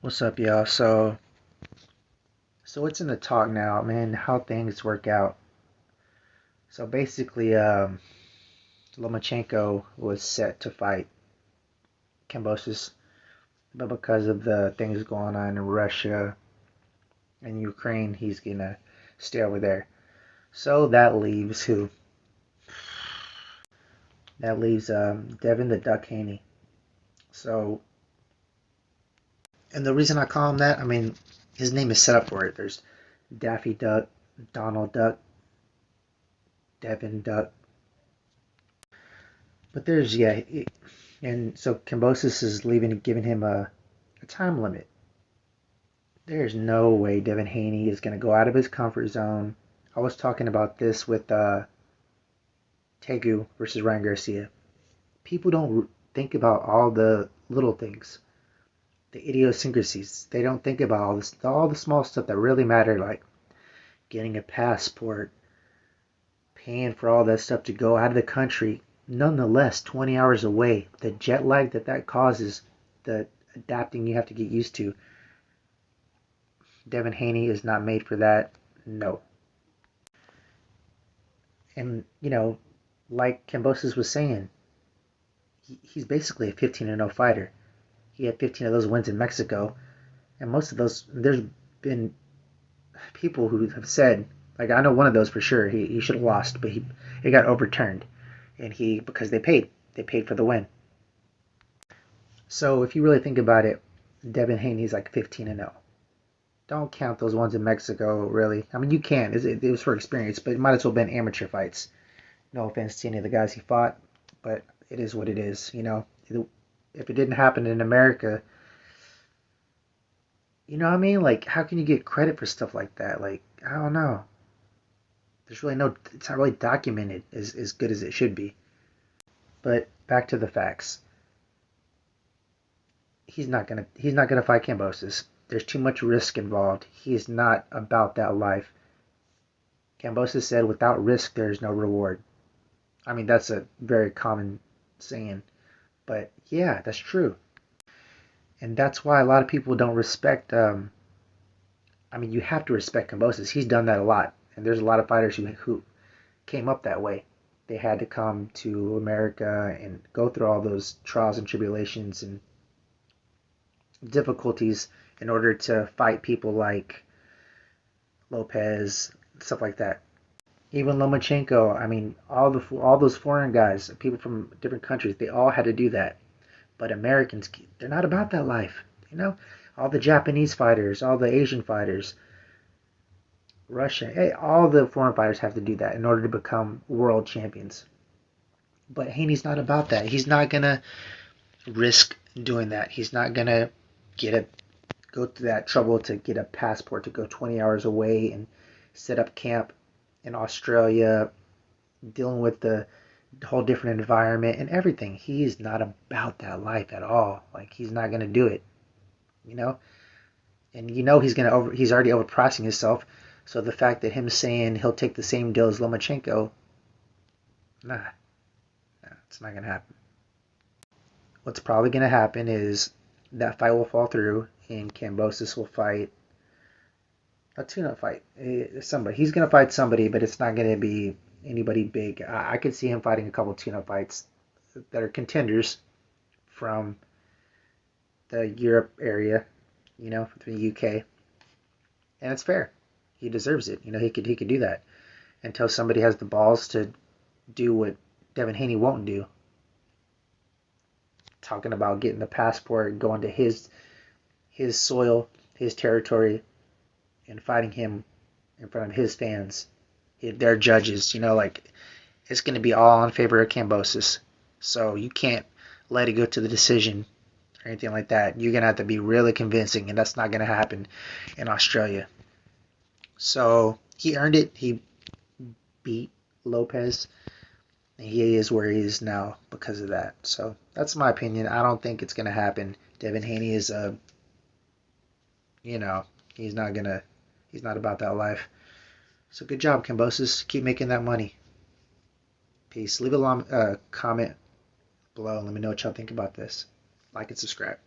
What's up, y'all? So what's in the talk now, man? How things work out. So basically, Lomachenko was set to fight Kambosos, but because of the things going on in Russia and Ukraine, he's gonna stay over there. So that leaves who? That leaves Devin the Duck Haney. So, and the reason I call him that, I mean, his name is set up for it. There's Daffy Duck, Donald Duck, Devin Duck. But there's, yeah, and so Kambosos is leaving, giving him a time limit. There's no way Devin Haney is going to go out of his comfort zone. I was talking about this with Tegu versus Ryan Garcia. People don't think about all the little things, the idiosyncrasies. They don't think about all the small stuff that really matter, like getting a passport, paying for all that stuff to go out of the country. Nonetheless, 20 hours away, the jet lag that causes, the adapting you have to get used to. Devin Haney is not made for that. No. And, like Kambosos was saying, he's basically a 15-0 fighter. He had 15 of those wins in Mexico. And most of those, there's been people who have said, like, I know one of those for sure, he should have lost, but it got overturned. And because they paid for the win. So if you really think about it, Devin Haney's like 15-0. Don't count those ones in Mexico, really. I mean, you can. It was for experience, but it might as well have been amateur fights. No offense to any of the guys he fought, but it is what it is, If it didn't happen in America, you know what I mean? Like, how can you get credit for stuff like that? Like, I don't know. There's really it's not really documented as good as it should be. But back to the facts. He's not gonna fight Kambosos. There's too much risk involved. He is not about that life. Kambosos said, without risk, there's no reward. I mean, that's a very common saying, but yeah, that's true. And that's why a lot of people don't respect, I mean, you have to respect Kambosos. He's done that a lot. And there's a lot of fighters who came up that way. They had to come to America and go through all those trials and tribulations and difficulties in order to fight people like Lopez, stuff like that. Even Lomachenko, I mean, all those foreign guys, people from different countries, they all had to do that. But Americans, they're not about that life. All the Japanese fighters, all the Asian fighters, Russia, hey, all the foreign fighters have to do that in order to become world champions. But Haney's not about that. He's not gonna risk doing that. He's not gonna go through that trouble to get a passport to go 20 hours away and set up camp in Australia, dealing with the whole different environment and everything. He's not about that life at all. Like, he's not gonna do it, you know. And he's already overpricing himself. So the fact that him saying he'll take the same deal as Lomachenko, nah, it's not gonna happen. What's probably gonna happen is that fight will fall through, and Kambosos will fight a tune-up fight. Somebody. He's gonna fight somebody, but it's not gonna be anybody big. I could see him fighting a couple tune-up fights that are contenders from the Europe area, from the UK, and it's fair. He deserves it. He could do that until somebody has the balls to do what Devin Haney won't do. Talking about getting the passport, going to his soil, his territory, and fighting him in front of his fans, their judges. Like, it's going to be all in favor of Kambosos. So you can't let it go to the decision or anything like that. You're going to have to be really convincing, and that's not going to happen in Australia. So he earned it. He beat Lopez. And he is where he is now because of that. So that's my opinion. I don't think it's going to happen. Devin Haney is he's not about that life. So good job, Kambosos. Keep making that money. Peace. Leave a comment below and let me know what y'all think about this. Like and subscribe.